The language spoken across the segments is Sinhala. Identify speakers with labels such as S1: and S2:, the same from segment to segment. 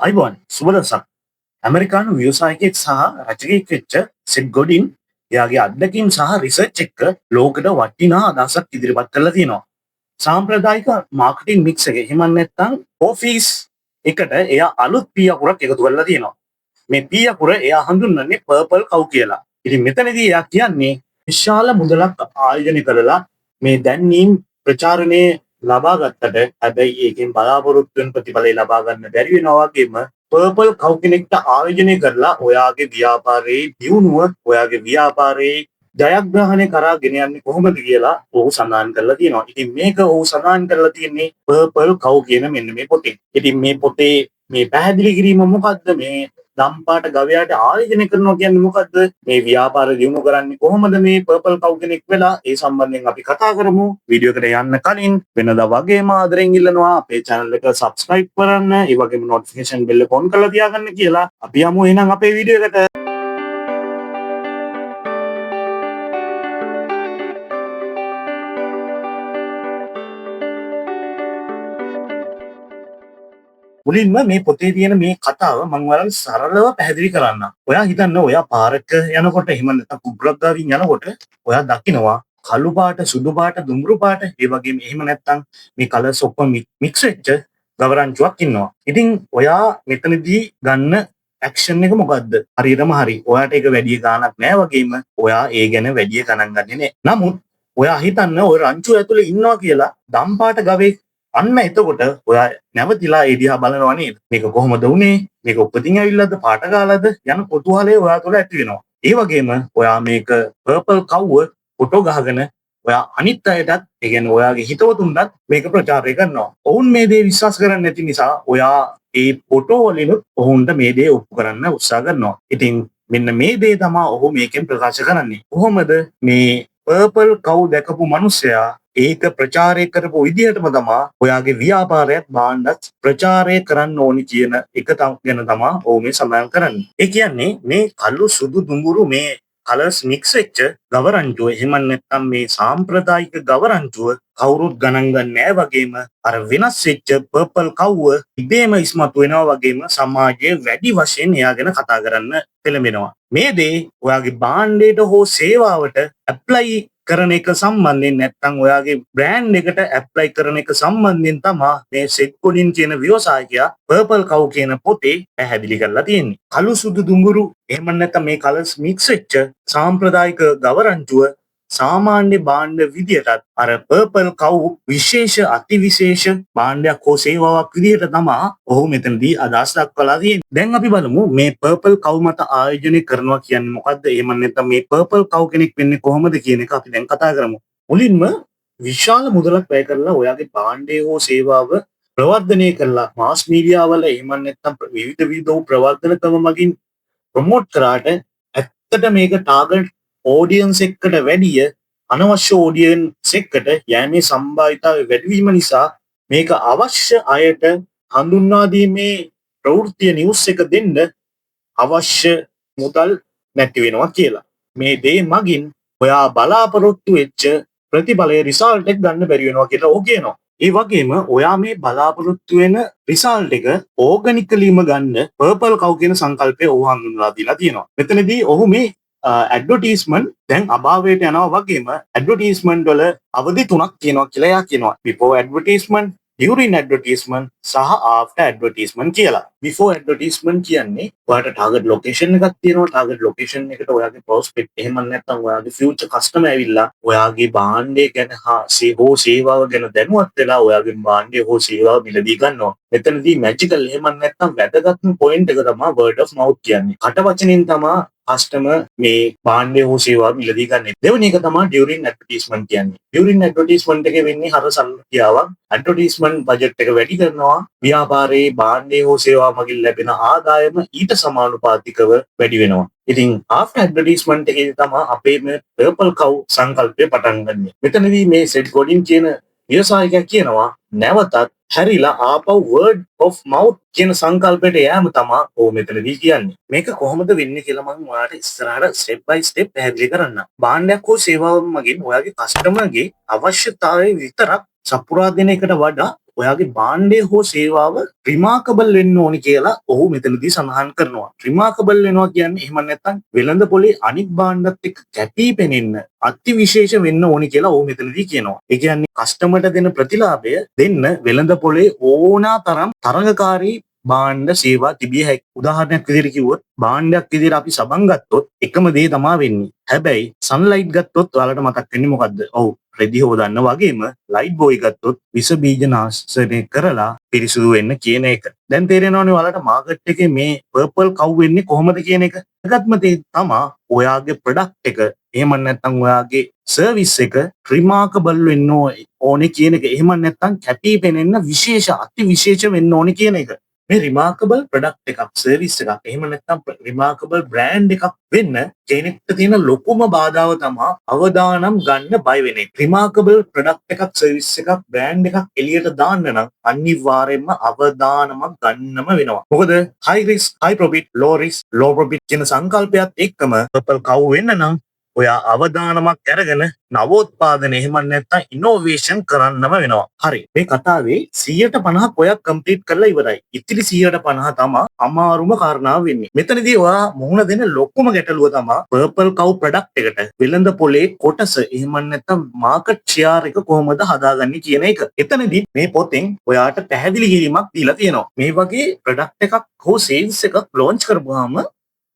S1: අයිබෝන් සුබ දවසක්. ඇමරිකානු ව්‍යවසායකයෙක් සහ රචකයෙක් වෙච්ච සෙත් ගොඩින් එයාගේ අත්දැකීම් සහ රිසර්ච් එක්ක ලෝකෙට වටිනා අදහසක් ඉදිරිපත් කරලා තියෙනවා. සාම්ප්‍රදායික මාකටිං මික්ස් එක එහෙම නැත්නම් ඔෆිස් එකට එයා අලුත් පී අකුරක් එකතු කරලා තියෙනවා. මේ පී අකුර එයා හඳුන්වන්නේ පර්පල් කව් කියලා. ඉතින් මෙතනදී එයා කියන්නේ විශාල මුදලක් ආයෝජනය කරලා මේ දැන්වීම් ප්‍රචාරණය ලබා ගත්තට හැබැයි ඒකෙන් බලාපොරොත්තු වෙන ප්‍රතිඵලය ලබා ගන්න බැරි වෙනවා වගේම පර්පල් කව් කෙනෙක්ට ආයෝජනය කරලා ඔයාගේ ව්‍යාපාරයේ දියුණුව ඔයාගේ ව්‍යාපාරයේ ජයග්‍රහණය කරා ගෙන යන්නේ කොහොමද කියලා ඔහු සඳහන් කරලා තියෙනවා. ඉතින් මේක ඔහු සඳහන් කරලා තියෙන්නේ පර්පල් කව් කියන මෙන්න මේ පොතේ. ඉතින් මේ පොතේ මේ පැහැදිලි කිරීම මොකද්ද? මේ දම්පාට ගවයාට ආයෝජනය කරනවා කියන්නේ මොකද්ද? මේ ව්‍යාපාර දියුණු කරන්නේ කොහොමද? මේ පර්පල් කව් කෙනෙක් වෙලා ඒ සම්බන්ධයෙන් අපි කතා කරමු. වීඩියෝ එකට යන්න කලින් වෙනදා වගේම ආදරෙන් ඉල්ලනවා අපේ channel එක subscribe කරන්න, ඒ වගේම notification bell එක on කරලා තියාගන්න කියලා. අපි යමු එහෙනම් අපේ වීඩියෝ එකට. මුලින්ම මේ පොතේ තියෙන මේ කතාව මම ඔයාලට සරලව පැහැදිලි කරන්නම්. ඔයා හිතන්න ඔයා පාරක යනකොට එහෙම නැත්නම් කුබ්‍රග්ගාවින් යනකොට ඔයා දකිනවා කළු පාට, සුදු පාට, දුඹුරු පාට, ඒ වගේම එහෙම නැත්නම් මේ කලර්ස් ඔක්කොම මික්ස් වෙච්ච ගවරංචුවක් ඉන්නවා. ඉතින් ඔයා මෙතනදී ගන්න ඇක්ෂන් එක මොකද්ද? හරියටම හරි. ඔයාට ඒක වැඩි ගාණක් නෑ වගේම ඔයා ඒ ගැන වැඩි ගණන් ගන්නේ නෑ. නමුත් ඔයා හිතන්න ඔය රංචුව ඇතුලේ ඉන්නවා කියලා දම්පාට ගවයෙක් අන්න එතකොට ඔයා නැවතිලා ඒ දිහා බලනවා නේද? මේක කොහොමද උනේ? මේක උපතින් ඇවිල්ලාද පාට ගාලාද යන කුතුහලය ඔයා තුළ ඇති වෙනවා. ඒ වගේම ඔයා මේක පර්පල් කව්ව ෆොටෝ ගහගෙන ඔයා අනිත් අයටත් ඒ කියන්නේ ඔයාගේ හිතවතුන්ටත් මේක ප්‍රචාරය කරනවා. ඔවුන් මේ දේ විශ්වාස කරන්නේ නැති නිසා ඔයා ඒ ෆොටෝ වලින් ඔවුන්ට මේ දේ ඔප්පු කරන්න උත්සාහ කරනවා. ඉතින් මෙන්න මේ දේ තමයි ඔහු මේකෙන් ප්‍රකාශ කරන්නේ. කොහොමද මේ පර්පල් කව් දැකපු මිනිසයා ඒක ප්‍රචාරය කරපු විදිහටම තමා ඔයාගේ ව්‍යාපාරයක් බාණ්ඩත් ප්‍රචාරය කරන්න ඕනි කියන එක ගැන තමා ඔහු මේ සඳහන් කරන්නේ. ඒ කියන්නේ මේ කළු සුදු දුඹුරු මේ කලර්ස් මික්ස් වෙච්ච ගවරංචුව එහෙම නැත්නම් මේ සාම්ප්‍රදායික ගවරංචුව කවුරුත් ගණන් ගන්නේ නැහැ වගේම අර වෙනස් වෙච්ච පර්පල් කව්ව ඉබේම ඉස්මතු වෙනවා වගේම සමාජයේ වැඩි වශයෙන් එයා ගැන කතා කරන්න පෙළඹෙනවා. මේ දේ ඔයාගේ භාණ්ඩයට හෝ සේවාවට ඇප්ලයි කරන එක සම්බන්ධයෙන් නැත්නම් ඔයාගේ බ්‍රෑන්ඩ් එකට ඇප්ලයි කරන එක සම්බන්ධයෙන් තමයි මේ සෙත් කොඩින් කියන ව්‍යවසායකයා පර්පල් කව් කියන පොතේ පැහැදිලි කරලා තියෙන්නේ. කළු සුදු දුඹුරු එහෙම නැත්නම් මේ කලර්ස් මික්ස් වෙච්ච සාම්ප්‍රදායික ගවරංචුව සාමාන්‍ය භාණ්ඩ විදියටත් අර පර්පල් කව් විශේෂ අතිවිශේෂ භාණ්ඩයක් හෝ සේවාවක් විදියට තමයි ඔහු මෙතනදී අදහස් දක්වලා තියෙන්නේ. දැන් අපි බලමු මේ පර්පල් කව් මත ආයෝජනය කරනවා කියන්නේ මොකද්ද? එහෙම නැත්නම් මේ පර්පල් කව් කෙනෙක් වෙන්නේ කොහොමද කියන එක අපි දැන් කතා කරමු. මුලින්ම විශාල මුදලක් වැය කරලා ඔයාගේ භාණ්ඩය හෝ සේවාව ප්‍රවර්ධනය කරලා මාස් මීඩියා වල එහෙම නැත්නම් විවිධ ප්‍රවර්ධන ක්‍රම මගින් ප්‍රොමෝට් කරාට ඇත්තට මේක ටාගට් ඕඩියන්ස් එකට වැඩිය අනවශ්‍ය ඕඩියන්ස් එකට යෑමේ සම්භාවිතාවය වැඩිවීම නිසා මේක අවශ්‍ය අයට හඳුන්වා දීමේ ප්‍රවෘත්ති නිවුස් එක දෙන්න අවශ්‍ය මුදල් නැති වෙනවා කියලා. මේ දේ මගින් ඔයා බලාපොරොත්තු වෙච්ච ප්‍රතිඵලයේ රිසල්ට් එක ගන්න බැරි වෙනවා කියලා ඔහු කියනවා. ඒ වගේම ඔයා මේ බලාපොරොත්තු වෙන රිසල්ට් එක ඕගනිකලිම ගන්න පර්පල් කව් කියන සංකල්පය ඔහු හඳුන්වලා දීලා තියෙනවා. මෙතනදී ඔහු මේ ඇඩ්වර්ටයිස්මන්ට් දැන් අභාවයට යනවා වගේම ඇඩ්වර්ටයිස්මන්ට් වල අවධි තුනක් තියෙනවා කියලා එයා කියනවා. before advertisement, during advertisement සහ after advertisement කියලා. before advertisement කියන්නේ ඔයාට ටාගට් ලොකේෂන් එකක් තියෙනවා. ටාගට් ලොකේෂන් එකට ඔයාගේ ප්‍රොස්පෙක්ට් එහෙම නැත්නම් ඔයාගේ ෆියුචර් කස්ටමර් ඇවිල්ලා ඔයාගේ භාණ්ඩය ගැන හෝ සේවාව ගැන දැනුවත් වෙලා ඔයාගේ භාණ්ඩය හෝ සේවාව මිලදී ගන්නවා. මෙතනදී මැජිකල් එහෙම නැත්නම් වැදගත්ම පොයින්ට් එක තමයි word of mouth කියන්නේ. කට වචනෙන් තමයි කස්ටමර් මේ භාණ්ඩය හෝ සේවාව මිලදී ගන්න. දෙවෙනි එක තමයි during advertisement කියන්නේ. during advertisement එකේ වෙන්නේ හර සංඛ්‍යාවක්. advertisement budget එක වැඩි කරනවා. ව්‍යාපාරයේ භාණ්ඩය හෝ සේවාව මගින් ලැබෙන ආදායම ඊට සමානුපාතිකව වැඩි වෙනවා. ඉතින් after advertisement එකේ තමයි අපේ මේ purple cow සංකල්පය පටන් ගන්නෙ. මෙතනදී මේ සෙත් ගොඩින් කියන ව්‍යවසායකයා කියනවා නැවතත් හැරිලා ආපහු word of mouth කියන සංකල්පයට යෑම තමයි ඕ මෙතනදී කියන්නේ. මේක කොහොමද වෙන්නේ කියලා මම ඔයාලට ඉස්සරහට step by step පැහැදිලි කරන්නම්. භාණ්ඩයක් හෝ සේවාවක් මගින් ඔයාගේ කස්ටමර්ගේ අවශ්‍යතාවය විතරක් සපුරා දෙන එකට වඩා ඔයාගේ භාණ්ඩය හෝ සේවාව රිමාකබල් වෙන්න ඕනි කියලා ඔහු මෙතනදී සඳහන් කරනවා. රිමාකබල් වෙනවා කියන්නේ එහෙම නැත්නම් වෙළඳ පොලේ අනිත් භාණ්ඩත් එක්ක කැපී පෙනෙන්න අතිවිශේෂ වෙන්න ඕනි කියලා ඔහු මෙතනදී කියනවා. ඒ කියන්නේ කස්ටමර්ට දෙන ප්‍රතිලාභය දෙන්න වෙළඳ පොලේ ඕනා තරම් තරඟකාරී භාණ්ඩ සේවා තිබිය හැකි. උදාහරණයක් විදිහට කිව්වොත් භාණ්ඩයක් විදිහට අපි සබන් ගත්තොත් එකම දේ තමයි වෙන්නේ. හැබැයි සන්ලයිට් ගත්තොත් ඔයාලට මතක් වෙන්නේ මොකද්ද? ඔව් රෙදි හොදන්න වගේම ලයිට් බෝයි ගත්තොත් විස බීජ නාශනය කරලා පිරිසුදු වෙන්න කියන එක. දැන් තේරෙනවනේ ඔයාලට මාකට් එකේ මේ පර්පල් කව් වෙන්නේ කොහොමද කියන එක. එකත්ම තේ තමයි ඔයාගේ ප්‍රොඩක්ට් එක එහෙම නැත්නම් ඔයාගේ සර්විස් එක රිමාකබල් වෙන්න ඕනේ කියන එක. එහෙම නැත්නම් කැපී පෙනෙන්න විශේෂ අති විශේෂ වෙන්න ඕනේ කියන එක. මේ රිමාකබල් ප්‍රොඩක්ට් එකක් සර්විස් එකක් එහෙම නැත්නම් රිමාකබල් බ්‍රෑන්ඩ් එකක් වෙන්න කෙනෙක්ට තියෙන ලොකුම බාධාව තමයි අවදානම් ගන්න බය වෙන එක. රිමාකබල් ප්‍රොඩක්ට් එකක් සර්විස් එකක් බ්‍රෑන්ඩ් එකක් එළියට දාන්න නම් අනිවාර්යයෙන්ම අවදානමක් ගන්නම වෙනවා. මොකද high risk high profit low risk low profit කියන සංකල්පයත් එක්කම පර්පල් කව් වෙන්න නම් ඔයා අවදානමක් අරගෙන නවෝත්පාදන එහෙම නැත්නම් ඉනෝවේෂන් කරන්නම වෙනවා. හරි. මේ කතාවේ 150ක් ඔයා කම්ප්ලීට් කරලා ඉවරයි. ඉතිරි 150 තමයි අමාරුම කාරණාව වෙන්නේ. මෙතනදී ඔයා මුහුණ දෙන ලොකුම ගැටලුව තමයි පර්පල් කව් ප්‍රොඩක්ට් එකට වෙළඳ පොලේ කොටස එහෙම නැත්නම් මාකට් ෂෙයාර් එක කොහොමද හදාගන්නේ කියන එක. එතනදී මේ පොතෙන් ඔයාට පැහැදිලි කිරීමක් දීලා තියෙනවා. මේ වගේ ප්‍රොඩක්ට් එකක් හෝ සේල්ස් එකක් ලොන්ච් කරපුවාම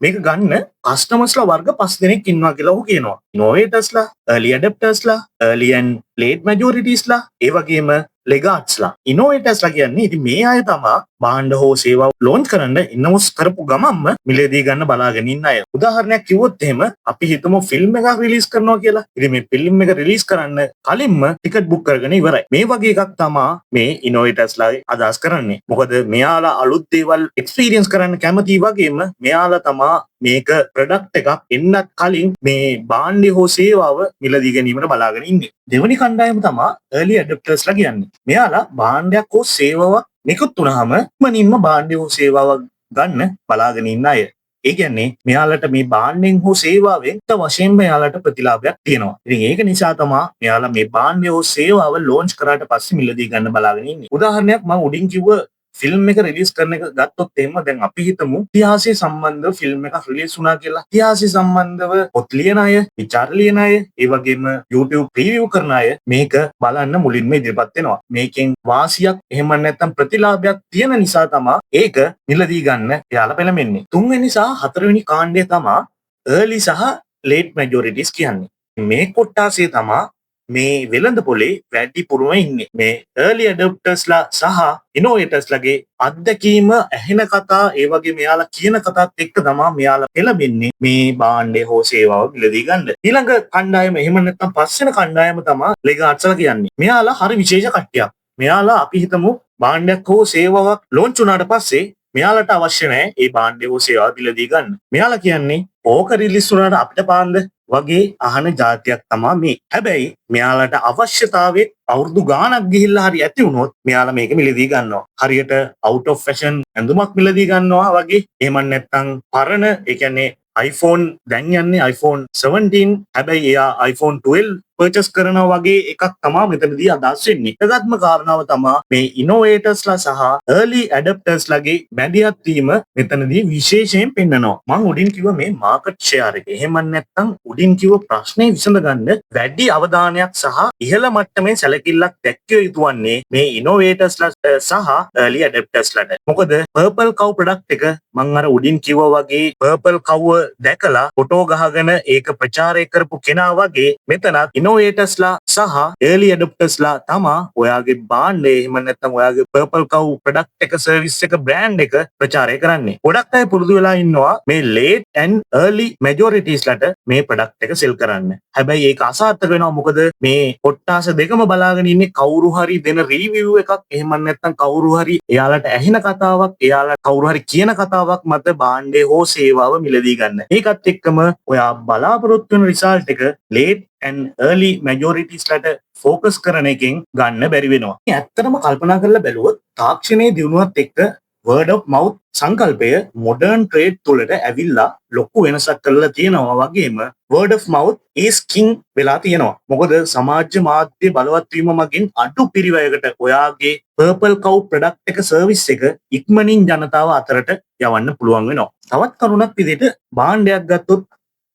S1: මේක ගන්න කස්ටමර්ස්ලා වර්ග 5 දෙනෙක් ඉන්නවා කියලා ඔහු කියනවා. ඉනෝවේටර්ස්ලා, early adaptersලා, early and late majoritiesලා, ඒ වගේම ලෙගාට්ස්ලා. ඉනෝවේටර්ස්ලා කියන්නේ ඉතින් මේ අය තමයි භාණ්ඩ හෝ සේවා ලොන්ච් කරන්න ඉන්නවස් කරපු ගමන්ම මිලදී ගන්න බලාගෙන ඉන්න අය. උදාහරණයක් කිව්වොත් එහෙම අපි හිතමු ෆිල්ම් එකක් රිලීස් කරනවා කියලා. ඉතින් මේ ෆිල්ම් එක රිලීස් කරන්න කලින්ම ටිකට් බුක් කරගෙන ඉවරයි. මේ වගේ එකක් තමයි මේ ඉනෝවේටර්ස්ලා අදහස් කරන්නේ. මොකද මෙයාලා අලුත් දේවල් එක්ස්පීරියන්ස් කරන්න කැමති වගේම මෙයාලා තමයි මේක ප්‍රොඩක්ට් එකක් එන්නත් කලින් මේ භාණ්ඩය හෝ සේවාව මිලදී ගැනීමට බලාගෙන ඉන්නේ. දෙවනි කණ්ඩායම තමයි early adoptersලා කියන්නේ. මෙයාලා භාණ්ඩයක් හෝ සේවාවක් නිකුත් වුණාම මනින්ම භාණ්ඩය හෝ සේවාවක් ගන්න බලාගෙන ඉන්න අය. ඒ කියන්නේ මෙයාලට මේ භාණ්ඩෙන් හෝ සේවාවෙන් වශයෙන්ම මෙයාලට ප්‍රතිලාභයක් තියෙනවා. ඉතින් ඒක නිසා තමයි මෙයාලා මේ භාණ්ඩය හෝ සේවාව ලොන්ච් කරාට පස්සේ මිලදී ගන්න බලාගෙන ඉන්නේ. උදාහරණයක් මම උඩින් කිව්ව ෆිල්ම් එක රිලීස් කරන එක ගත්තොත් එහෙම දැන් අපි හිතමු ඉතිහාසය සම්බන්ධව ෆිල්ම් එකක් රිලීස් වුණා කියලා. ඉතිහාසය සම්බන්ධව පොත් ලියන අය, විචාර ලියන අය, ඒ වගේම YouTube ප්‍රීවියු කරන අය මේක බලන්න මුලින්ම ඉදිරිපත් වෙනවා. මේකෙන් වාසියක් එහෙම නැත්නම් ප්‍රතිලාභයක් තියෙන නිසා තමයි ඒක මිලදී ගන්න යාලා පෙළඹෙන්නේ. තුන්වෙනි සහ හතරවෙනි කාණ්ඩය තමයි early සහ late majorities කියන්නේ. මේ කොටාසේ තමයි මේ වෙළඳ පොලේ වැඩිපුරම ඉන්නේ. මේ early adoptersලා සහ innovatorslage අත්දැකීම ඇහෙන කතා ඒ වගේ මෙයාලා කියන කතාත් එක්ක තමයි මෙයාලා පෙළඹෙන්නේ මේ භාණ්ඩය හෝ සේවාව මිලදී ගන්න. ඊළඟ කණ්ඩායම එහෙම නැත්නම් පස්වෙනි කණ්ඩායම තමයි ලෙගාට්ස්ලා කියන්නේ. මෙයාලා හරි විශේෂ කට්ටියක්. මෙයාලා අපි හිතමු භාණ්ඩයක් හෝ සේවාවක් ලොන්ච් වුණාට පස්සේ මෙයාලට අවශ්‍ය නැහැ මේ භාණ්ඩය හෝ සේවාව මිලදී ගන්න. මෙයාලා කියන්නේ ඕක රිලීස් වුණාට අපිට පාන්ද වගේ අහන જાතියක් තමයි මේ. හැබැයි මෙයාලට අවශ්‍යතාවයේ අවුරුදු ගාණක් ගිහිල්ලා හරි ඇති වුණොත් මෙයාලා මේක මිලදී ගන්නවා. හරියට out of fashion ඇඳුමක් මිලදී ගන්නවා වගේ. එහෙම නැත්නම් පරණ ඒ කියන්නේ iPhone දැන් යන්නේ iPhone 17 හැබැයි එයා iPhone 12 පර්චේස් කරනවා වගේ එකක් තමයි මෙතනදී අදහස් වෙන්නේ. එකගත්ම කාරණාව තමයි මේ ඉනෝවේටර්ස්ලා සහ early adoptersලාගේ මැදිහත් වීම මෙතනදී විශේෂයෙන් පෙන්නනවා. මම උඩින් කිව්ව මේ මාකට් ෂෙයාර් එක. එහෙම නැත්නම් උඩින් කිව්ව ප්‍රශ්නේ විසඳගන්න වැඩි අවධානයක් සහ ඉහළ මට්ටමේ සැලකිල්ලක් දැක්විය යුතු වන්නේ මේ ඉනෝවේටර්ස්ලා සහ early adoptersලාට. මොකද purple cow product එක මම අර උඩින් කිව්වා වගේ purple cow දැකලා ෆොටෝ ගහගෙන ඒක ප්‍රචාරය කරපු කෙනා වගේ මෙතනත් ඉනෝවේටර්ස්ලා සහ early adoptersලා තමයි ඔයාගේ භාණ්ඩය එහෙම නැත්නම් ඔයාගේ purple cow product එක සර්විස් එක බ්‍රෑන්ඩ් එක ප්‍රචාරය කරන්නේ. ගොඩක් අය පුරුදු වෙලා ඉන්නවා මේ late and early majoritiesලාට මේ product එක සෙල් කරන්න. හැබැයි ඒක අසාර්ථක වෙනවා. මොකද මේ කොට්ටාස දෙකම බලාගෙන ඉන්නේ කවුරු හරි දෙන රිවිව් එකක් එහෙම නැත්නම් කවුරු හරි එයාලට ඇහෙන කතාවක් එයාලා කවුරු හරි කියන කතාවක් මත භාණ්ඩය හෝ සේවාව මිලදී ගන්න. ඒකත් එක්කම ඔයා බලාපොරොත්තු වෙන රිසල්ට් එක late and early majoritiesලාට ફોකස් කරන එකෙන් ගන්න බැරි වෙනවා. ඇත්තටම කල්පනා කරලා බැලුවොත් තාක්ෂණයේ දියුණුවත් එක්ක වර්ඩ් ඔෆ් මවුත් සංකල්පය මොඩර්න් ට්‍රේඩ් තුළට ඇවිල්ලා ලොකු වෙනසක් කරලා තියෙනවා වගේම වර්ඩ් ඔෆ් මවුත් ඒස් කිං වෙලා තියෙනවා. මොකද සමාජ මාධ්‍ය බලවත් වීම මගින් අඩු පිරිවැයකට ඔයාගේ පර්පල් කව් ප්‍රොඩක්ට් එක සර්විස් එක ඉක්මනින් ජනතාව අතරට යවන්න පුළුවන් වෙනවා. තවත් කරුණක් විදිහට භාණ්ඩයක් ගත්තොත්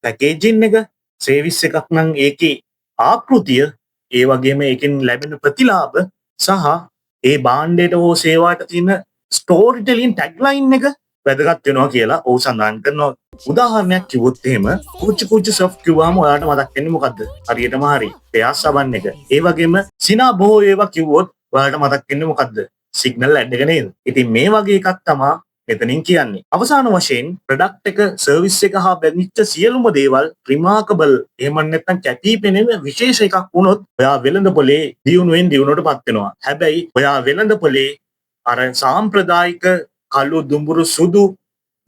S1: පැකේජින් එක සර්විස් එකක් නම් ඒකේ ආකෘතිය ඒ වගේම ඒකෙන් ලැබෙන ප්‍රතිලාභ සහ ඒ භාණ්ඩයට හෝ සේවාවට තියෙන ස්ටෝරි ටෙලින් ටැග්ලයින් එක වැදගත් වෙනවා කියලා ඔහු සඳහන් කරනවා. උදාහරණයක් කිව්වොත් එහෙම කුචි සොෆ්ට් කිව්වම ඔයාලට මතක් වෙන්නේ මොකද්ද? හරියටම හරි. පෙයාස් සබන් එක. ඒ වගේම සිනා බොහෝ ඒවා කිව්වොත් ඔයාලට මතක් වෙන්නේ මොකද්ද? සිග්නල් ඇඩ් එක නේද? ඉතින් මේ වගේ එකක් තමයි මෙතනින් කියන්නේ. අවසාන වශයෙන් ප්‍රොඩක්ට් එක සර්විස් එක හා බැඳිච්ච සියලුම දේවල් රිමාකබල් එහෙම නැත්නම් කැපී පෙනෙන විශේෂ එකක් වුණොත් ඔයා වෙළඳපොලේ දියුණුවෙන් දියුණුවටපත් වෙනවා. හැබැයි ඔයා වෙළඳපොලේ අර සාම්ප්‍රදායික කළු දුඹුරු සුදු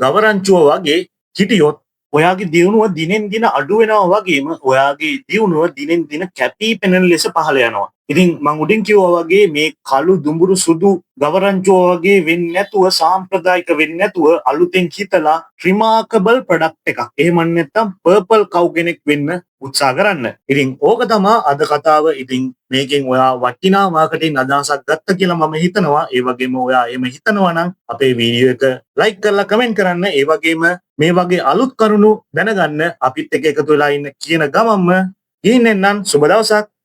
S1: ගවරංචුව වගේ හිටියොත් ඔයාගේ දියුණුව දිනෙන් දින අඩු වෙනවා වගේම ඔයාගේ දියුණුව දිනෙන් දින කැපී පෙනෙන ලෙස පහළ යනවා. ඉතින් මම උඩින් කිව්වා වගේ මේ කළු දුඹුරු සුදු ගවරංචුව වගේ වෙන්නේ නැතුව සාම්ප්‍රදායික වෙන්නේ නැතුව අලුතෙන් හිතලා රිමාකබල් ප්‍රොඩක්ට් එකක්. එහෙම නැත්නම් පර්පල් කව් කෙනෙක් වෙන්න උත්සාහ කරන්න. ඉතින් ඕක තමයි අද කතාව. ඉතින් මේකෙන් ඔයා වටිනා මාකටිං අදහසක් ගත්ත කියලා මම හිතනවා. ඒ වගේම ඔයා එහෙම හිතනවා නම් අපේ වීඩියෝ එක ලයික් කරලා කමෙන්ට් කරන්න. ඒ වගේම මේ වගේ අලුත් කරුණු දැනගන්න අපිත් එක්ක එකතු වෙලා ඉන්න කියන ගමන්ම ගිහින් එන්නම්. සුබ දවසක්.